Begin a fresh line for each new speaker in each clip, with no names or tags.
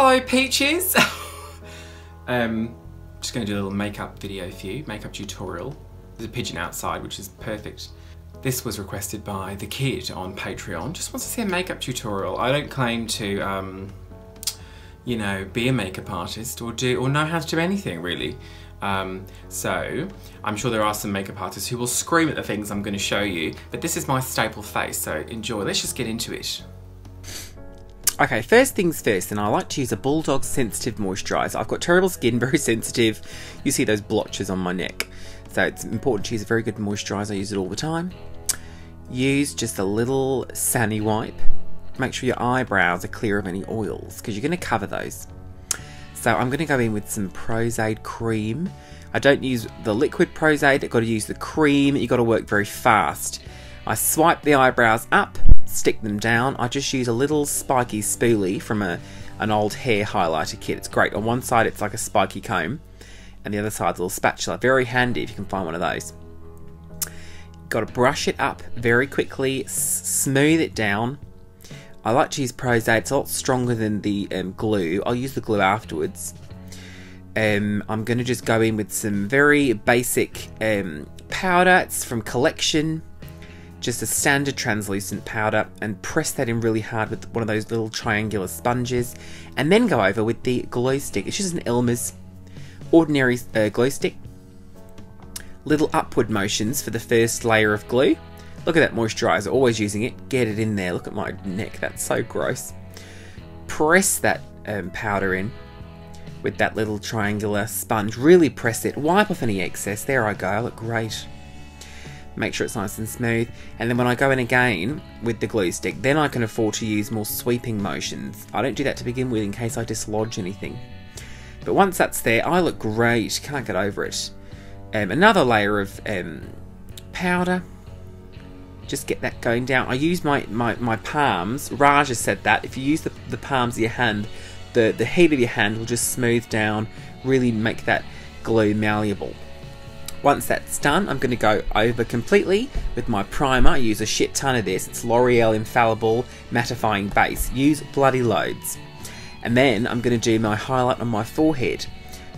Hello peaches! Just going to do a little makeup video for you, makeup tutorial. There's a pigeon outside which is perfect. This was requested by the kid on Patreon. Just wants to see a makeup tutorial. I don't claim to, you know, be a makeup artist or know how to do anything really. So I'm sure there are some makeup artists who will scream at the things I'm going to show you, but this is my staple face, so enjoy. Let's just get into it.
Okay, first things first, and I like to use a Bulldog Sensitive Moisturiser. I've got terrible skin, very sensitive. You see those blotches on my neck. So it's important to use a very good moisturiser. I use it all the time. Use just a little Sunny wipe. Make sure your eyebrows are clear of any oils, because you're going to cover those. So I'm going to go in with some Prosade cream. I don't use the liquid Prosade, I've got to use the cream. You've got to work very fast. I swipe the eyebrows up, stick them down. I just use a little spiky spoolie from an old hair highlighter kit. It's great. On one side it's like a spiky comb, and the other side's a little spatula. Very handy if you can find one of those. Got to brush it up very quickly, smooth it down. I like to use Prosade, it's a lot stronger than the glue. I'll use the glue afterwards. I'm going to just go in with some very basic powder. It's from Collection. Just a standard translucent powder, and press that in really hard with one of those little triangular sponges, and then go over with the glow stick. It's just an ELMERS ordinary glow stick. Little upward motions for the first layer of glue. Look at that moisturiser, always using it. Get it in there. Look at my neck, that's so gross. Press that powder in with that little triangular sponge. Really press it. Wipe off any excess. There I go, I look great. Make sure it's nice and smooth, and then when I go in again with the glue stick, then I can afford to use more sweeping motions. I don't do that to begin with in case I dislodge anything. But once that's there, I look great, can't get over it. Another layer of powder. Just get that going down. I use my palms. Raj has said that if you use the palms of your hand, the heat of your hand will just smooth down, really make that glue malleable. Once that's done, I'm going to go over completely with my primer. I use a shit ton of this. It's L'Oreal Infallible Mattifying Base. Use bloody loads. And then I'm going to do my highlight on my forehead.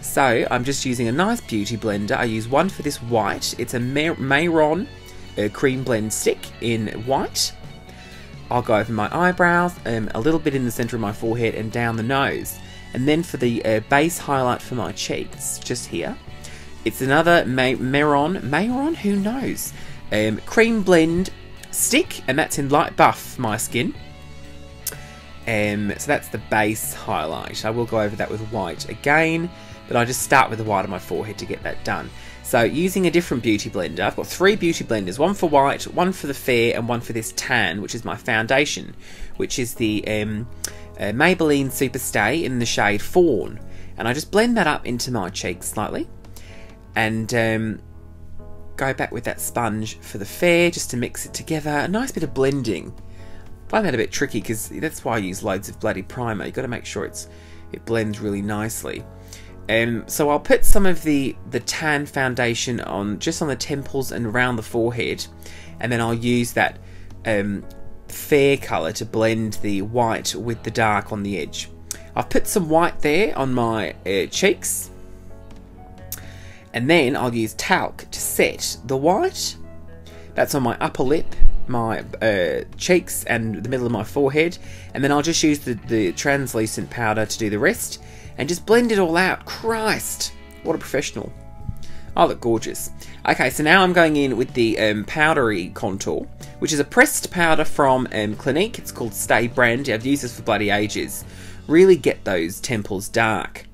So I'm just using a nice beauty blender. I use one for this white. It's a MEHRON cream blend stick in white. I'll go over my eyebrows, a little bit in the centre of my forehead and down the nose. And then for the base highlight for my cheeks, just here. It's another MEHRON, who knows? Cream blend stick, and that's in light buff my skin. So that's the base highlight. I will go over that with white again, but I just start with the white on my forehead to get that done. So using a different beauty blender, I've got 3 beauty blenders, one for white, one for the fair, and one for this tan, which is my foundation, which is the Maybelline Superstay in the shade FAWN. And I just blend that up into my cheeks slightly. And go back with that sponge for the fair just to mix it together. A nice bit of blending. I find that a bit tricky because that's why I use loads of bloody primer. You've got to make sure it blends really nicely. So I'll put some of the tan foundation on just on the temples and around the forehead, and then I'll use that fair colour to blend the white with the dark on the edge. I've put some white there on my cheeks. And then I'll use talc to set the white. That's on my upper lip, my cheeks, and the middle of my forehead. And then I'll just use the translucent powder to do the rest. And just blend it all out. Christ, what a professional. I look gorgeous. Okay, so now I'm going in with the powdery contour, which is a pressed powder from Clinique. It's called Stay Brandy. I've used this for bloody ages. Really get those temples dark.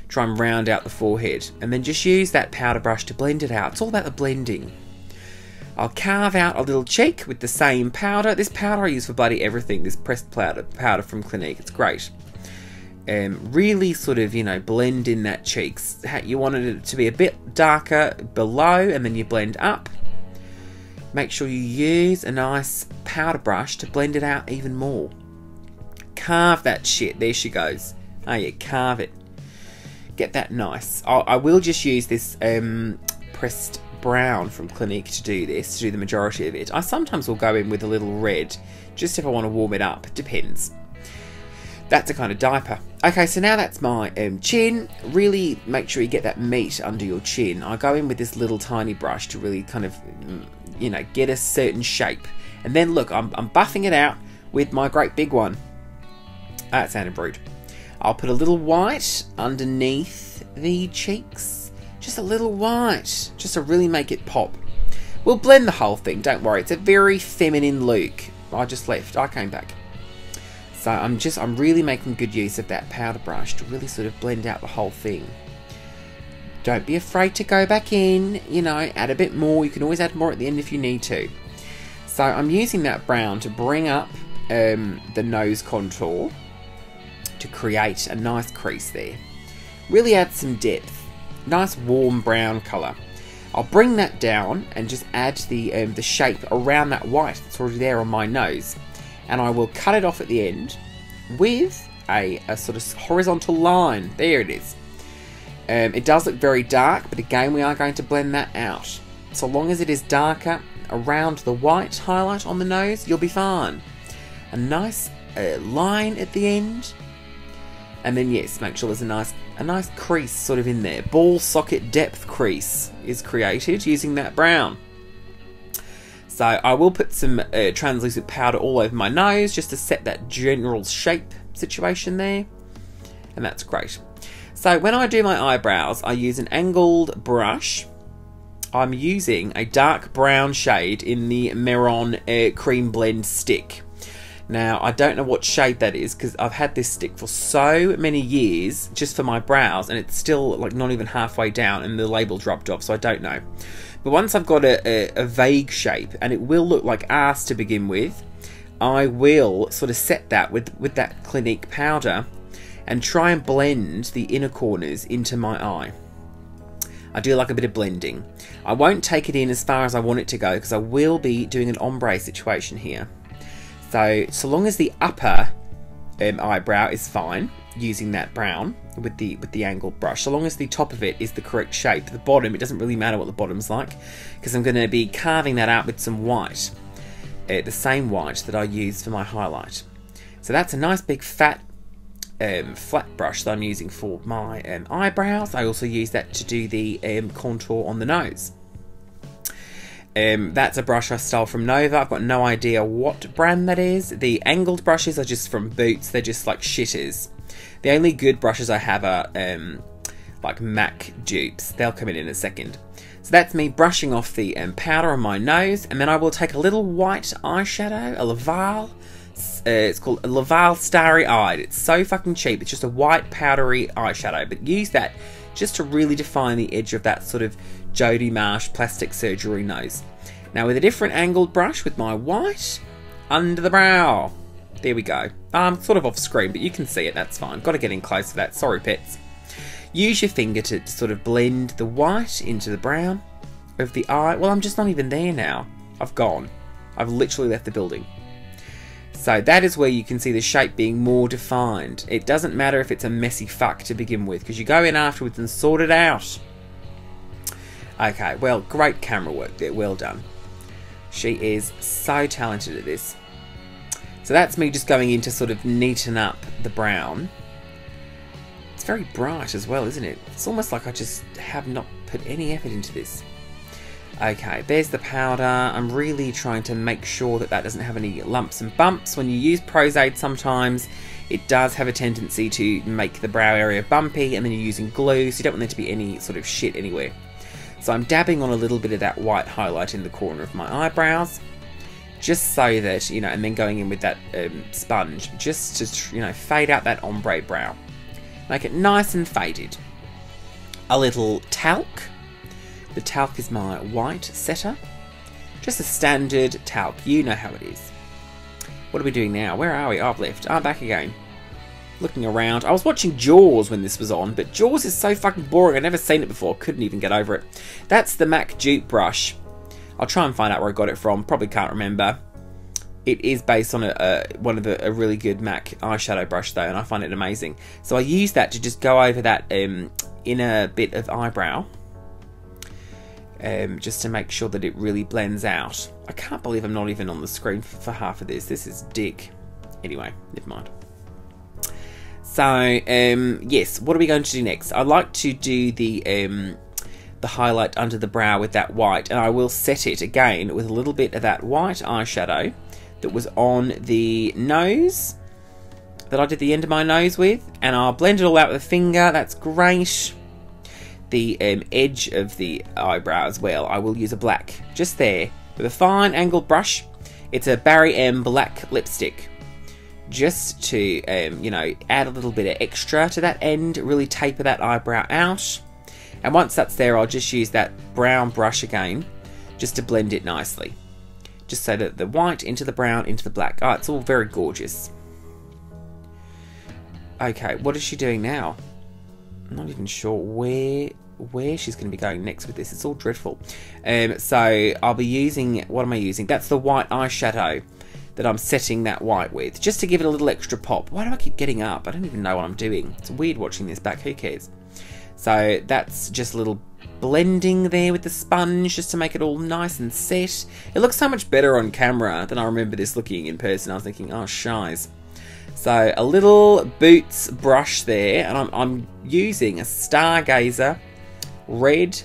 Try and round out the forehead, and then just use that powder brush to blend it out. It's all about the blending. I'll carve out a little cheek with the same powder. This powder I use for bloody everything, this pressed powder from Clinique. It's great. Really sort of, you know, blend in that cheeks. You wanted it to be a bit darker below, and then you blend up. Make sure you use a nice powder brush to blend it out even more. Carve that shit. There she goes. Oh yeah, carve it. Get that nice. I will just use this pressed brown from Clinique to do this, to do the majority of it. I sometimes will go in with a little red, just if I want to warm it up. It depends. That's a kind of diaper. Okay, so now that's my chin. Really make sure you get that meat under your chin. I go in with this little tiny brush to really kind of, you know, get a certain shape. And then look, I'm buffing it out with my great big one. That sounded rude. I'll put a little white underneath the cheeks. Just a little white, just to really make it pop. We'll blend the whole thing, don't worry. It's a very feminine look. I just left, I came back. So I'm really making good use of that powder brush to really sort of blend out the whole thing. Don't be afraid to go back in, you know, add a bit more. You can always add more at the end if you need to. So I'm using that brown to bring up the nose contour to create a nice crease there. Really add some depth. Nice warm brown colour. I'll bring that down and just add the shape around that white that's already there on my nose. And I will cut it off at the end with a sort of horizontal line. There it is. It does look very dark, but again we are going to blend that out. So long as it is darker around the white highlight on the nose, you'll be fine. A nice line at the end. And then yes, make sure there's a nice crease sort of in there. Ball socket depth crease is created using that brown. So I will put some translucent powder all over my nose just to set that general shape situation there. And that's great. So when I do my eyebrows, I use an angled brush. I'm using a dark brown shade in the MEHRON Cream Blend stick. Now, I don't know what shade that is because I've had this stick for so many years just for my brows and it's still like not even halfway down and the label dropped off, so I don't know. But once I've got a vague shape, and it will look like arse to begin with, I will sort of set that with that Clinique powder and try and blend the inner corners into my eye. I do like a bit of blending. I won't take it in as far as I want it to go because I will be doing an ombre situation here. So long as the upper eyebrow is fine, using that brown with the angled brush, so long as the top of it is the correct shape. The bottom, it doesn't really matter what the bottom's like, because I'm going to be carving that out with some white, the same white that I use for my highlight. So that's a nice big fat flat brush that I'm using for my eyebrows. I also use that to do the contour on the nose. That's a brush I stole from Nova. I've got no idea what brand that is. The angled brushes are just from Boots. They're just like shitters. The only good brushes I have are like MAC dupes. They'll come in a second. So that's me brushing off the powder on my nose, and then I will take a little white eyeshadow, a LAVAL. It's called a LAVAL Starry Eyed. It's so fucking cheap. It's just a white powdery eyeshadow, but use that just to really define the edge of that sort of Jodie Marsh plastic surgery nose. Now with a different angled brush with my white under the brow. There we go. Sort of off screen, but you can see it, that's fine. Got to get in close for that, sorry pets. Use your finger to sort of blend the white into the brown of the eye. Well, I'm just not even there now. I've gone. I've literally left the building. So that is where you can see the shape being more defined. It doesn't matter if it's a messy fuck to begin with, because you go in afterwards and sort it out. Okay, well, great camera work there, well done. She is so talented at this. So that's me just going in to sort of neaten up the brown. It's very bright as well, isn't it? It's almost like I just have not put any effort into this. Okay, there's the powder. I'm really trying to make sure that that doesn't have any lumps and bumps. When you use Prozaid sometimes, it does have a tendency to make the brow area bumpy, and then you're using glue, so you don't want there to be any sort of shit anywhere. So I'm dabbing on a little bit of that white highlight in the corner of my eyebrows, just so that, you know, and then going in with that sponge, just to, you know, fade out that ombre brow. Make it nice and faded. A little talc. The talc is my white setter. Just a standard talc, you know how it is. What are we doing now? Where are we? Oh, I've left. I'm back again. Looking around. I was watching Jaws when this was on, but Jaws is so fucking boring. I've never seen it before. Couldn't even get over it. That's the MAC dupe brush. I'll try and find out where I got it from. Probably can't remember. It is based on a really good MAC eyeshadow brush though, and I find it amazing. So I use that to just go over that inner bit of eyebrow. Just to make sure that it really blends out. I can't believe I'm not even on the screen for half of this. This is dick. Anyway, never mind. So, yes, what are we going to do next? I'd like to do the highlight under the brow with that white, and I will set it again with a little bit of that white eyeshadow that was on the nose, that I did the end of my nose with, and I'll blend it all out with a finger. That's great. The edge of the eyebrow as well, I will use a black just there with a fine angled brush. It's a Barry M black lipstick, just to you know, add a little bit of extra to that end, really taper that eyebrow out. And once that's there, I'll just use that brown brush again, just to blend it nicely, just so that the white into the brown into the black. Oh, it's all very gorgeous. Okay, what is she doing now? I'm not even sure where she's going to be going next with this. It's all dreadful. So I'll be using, what am I using? That's the white eyeshadow that I'm setting that white with, just to give it a little extra pop. Why do I keep getting up? I don't even know what I'm doing. It's weird watching this back. Who cares? So that's just a little blending there with the sponge, just to make it all nice and set. It looks so much better on camera than I remember this looking in person. I was thinking, oh, shiz. So a little Boots brush there, and I'm using a Stargazer red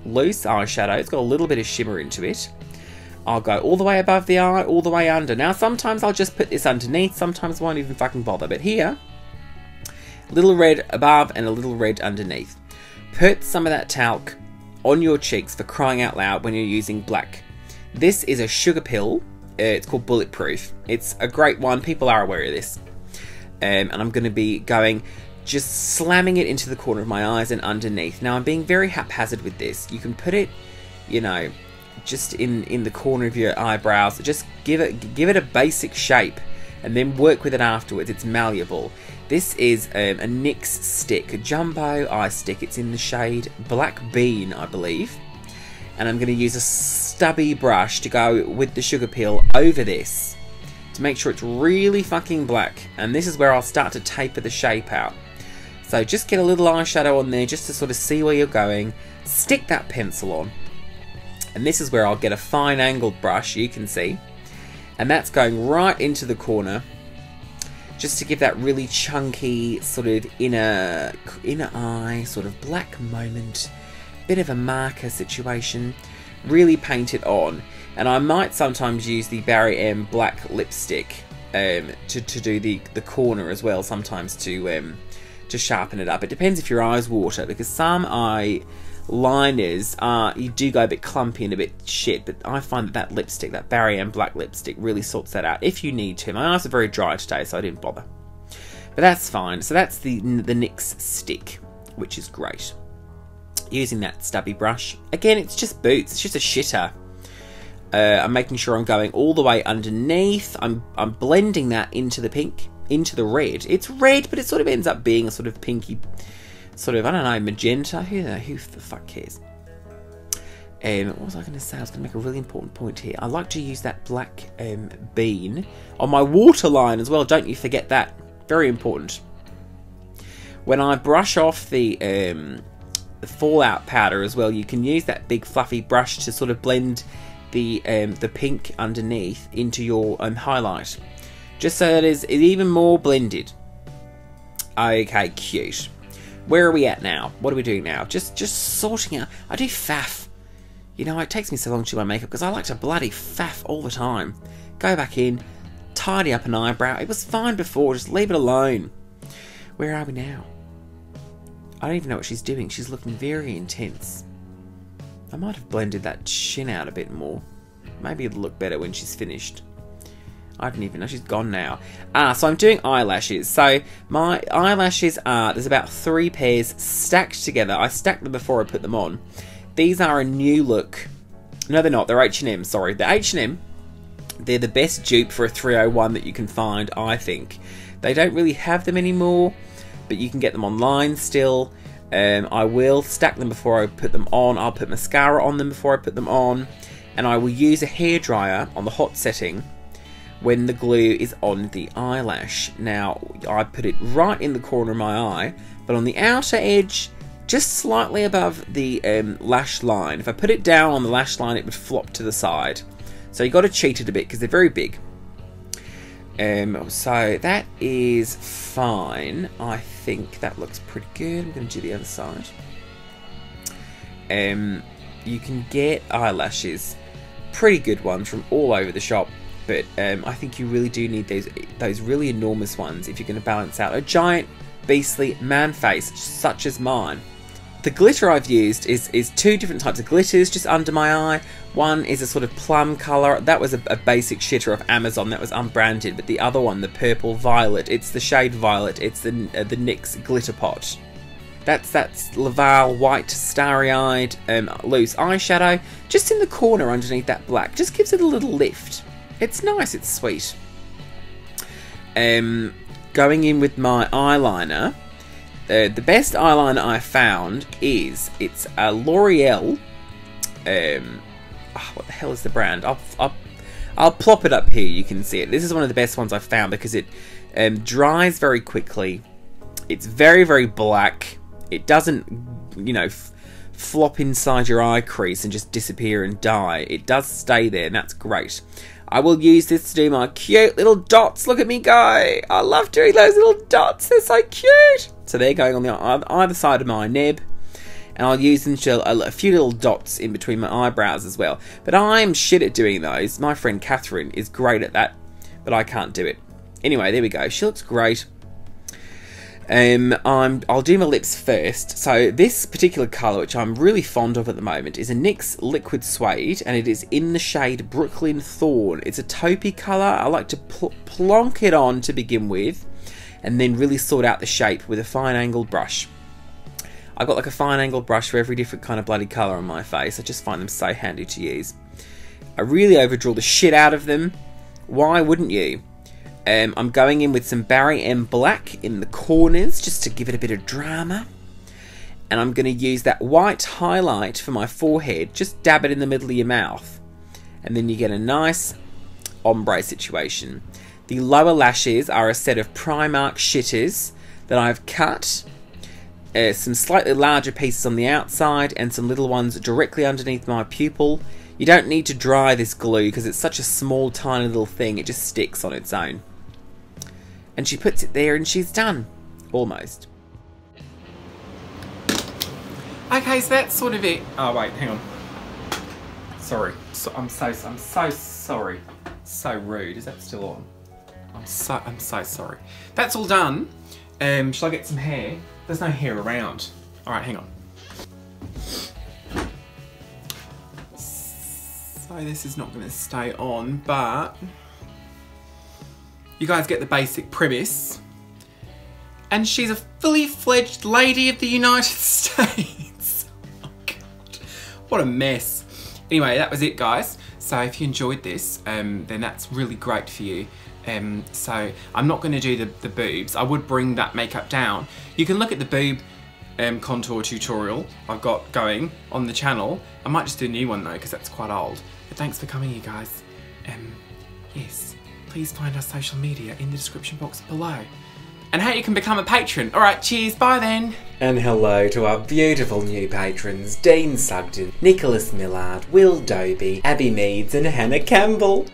loose eyeshadow. It's got a little bit of shimmer into it. I'll go all the way above the eye, all the way under. Now sometimes I'll just put this underneath, sometimes I won't even fucking bother. But here, a little red above and a little red underneath. Put some of that talc on your cheeks, for crying out loud, when you're using black. This is a sugar pill. It's called Bulletproof. It's a great one. People are aware of this. And I'm going to be going, just slamming it into the corner of my eyes and underneath. Now I'm being very haphazard with this. You can put it, you know, just in the corner of your eyebrows. Just give it a basic shape, and then work with it afterwards. It's malleable. This is a NYX stick, a jumbo eye stick. It's in the shade Black Bean, I believe. And I'm going to use a stubby brush to go with the sugar peel over this, to make sure it's really fucking black. And this is where I'll start to taper the shape out. So just get a little eyeshadow on there, just to sort of see where you're going. Stick that pencil on. And this is where I'll get a fine angled brush, you can see. And that's going right into the corner, just to give that really chunky sort of inner eye sort of black moment. Bit of a marker situation. Really paint it on. And I might sometimes use the Barry M black lipstick to do the corner as well, sometimes to sharpen it up. It depends if your eyes water, because some eye liners you do go a bit clumpy and a bit shit, but I find that lipstick, that Barry M black lipstick, really sorts that out if you need to. My eyes are very dry today, so I didn't bother, but that's fine. So that's the NYX stick, which is great. Using that stubby brush again, it's just Boots, it's just a shitter. I'm making sure I'm going all the way underneath. I'm blending that into the pink, into the red. It's red, but it sort of ends up being a sort of pinky, sort of, I don't know, magenta. Who the fuck cares? What was I going to say? I was going to make a really important point here. I like to use that black bean on my waterline as well. Don't you forget that. Very important. When I brush off the fallout powder as well, you can use that big fluffy brush to sort of blend the pink underneath into your highlight, just so that it's even more blended. Okay, cute. Where are we at now? What are we doing now? Just sorting out. I do faff. You know, it takes me so long to do my makeup because I like to bloody faff all the time. Go back in, tidy up an eyebrow. It was fine before, just leave it alone. Where are we now? I don't even know what she's doing. She's looking very intense. I might have blended that chin out a bit more. Maybe it'll look better when she's finished. I don't even know. She's gone now. So I'm doing eyelashes. So my eyelashes are, there's about 3 pairs stacked together. I stacked them before I put them on. These are a new look. No, they're not. They're H&M, sorry. They're H&M. They're the best dupe for a 301 that you can find, I think. They don't really have them anymore, but you can get them online still. I will stack them before I put them on. I'll put mascara on them before I put them on. And I will use a hairdryer on the hot setting when the glue is on the eyelash. Now, I put it right in the corner of my eye, but on the outer edge, just slightly above the lash line. If I put it down on the lash line, it would flop to the side. So you got to cheat it a bit because they're very big. So that is fine. I think that looks pretty good. I'm going to do the other side. You can get eyelashes, pretty good ones from all over the shop, but I think you really do need those really enormous ones if you're going to balance out a giant beastly man face such as mine. The glitter I've used is two different types of glitters just under my eye. One is a sort of plum colour. That was a basic shitter off Amazon. That was unbranded. But the other one, the purple violet, it's the shade violet. It's the NYX glitter pot. That's LAVAL white starry-eyed loose eyeshadow. Just in the corner underneath that black. Just gives it a little lift. It's nice. It's sweet. Going in with my eyeliner. The best eyeliner I found it's a L'Oreal. What the hell is the brand? I'll plop it up here. You can see it. This is one of the best ones I've found because it dries very quickly. It's very, very black. It doesn't, you know, flop inside your eye crease and just disappear and die. It does stay there, and that's great. I will use this to do my cute little dots. Look at me go. I love doing those little dots. They're so cute. So they're going on the either side of my nib. And I'll use them to show a few little dots in between my eyebrows as well. But I'm shit at doing those. My friend Catherine is great at that. But I can't do it. Anyway, there we go. She looks great. I'll do my lips first. So this particular colour, which I'm really fond of at the moment, is a NYX Liquid Suede, and it is in the shade Brooklyn Thorn. It's a taupey colour. I like to plonk it on to begin with, and then really sort out the shape with a fine angled brush. I've got like a fine angled brush for every different kind of bloody colour on my face. I just find them so handy to use. I really overdraw the shit out of them. Why wouldn't you? I'm going in with some Barry M Black in the corners just to give it a bit of drama. And I'm going to use that white highlight for my forehead. Just dab it in the middle of your mouth. And then you get a nice ombre situation. The lower lashes are a set of Primark shitters that I've cut. Some slightly larger pieces on the outside and some little ones directly underneath my pupil. You don't need to dry this glue because it's such a small, tiny little thing. It just sticks on its own. And she puts it there and she's done. Almost.
Okay, so that's sort of it. Oh wait, hang on. Sorry. I'm so sorry. So rude. Is that still on? I'm so sorry. That's all done. Shall I get some hair? There's no hair around. Alright, hang on. So this is not going to stay on, but you guys get the basic premise. And she's a fully fledged lady of the United States. Oh God, what a mess. Anyway, that was it, guys. So if you enjoyed this, then that's really great for you. So I'm not going to do the boobs. I would bring that makeup down. You can look at the boob contour tutorial I've got going on the channel. I might just do a new one though because that's quite old. But thanks for coming, you guys. Yes, please find our social media in the description box below. And how you can become a patron. Alright, cheers, bye then.
And hello to our beautiful new patrons, Dean Sugden, Nicholas Millard, Will Doby, Abby Meads and Hannah Campbell.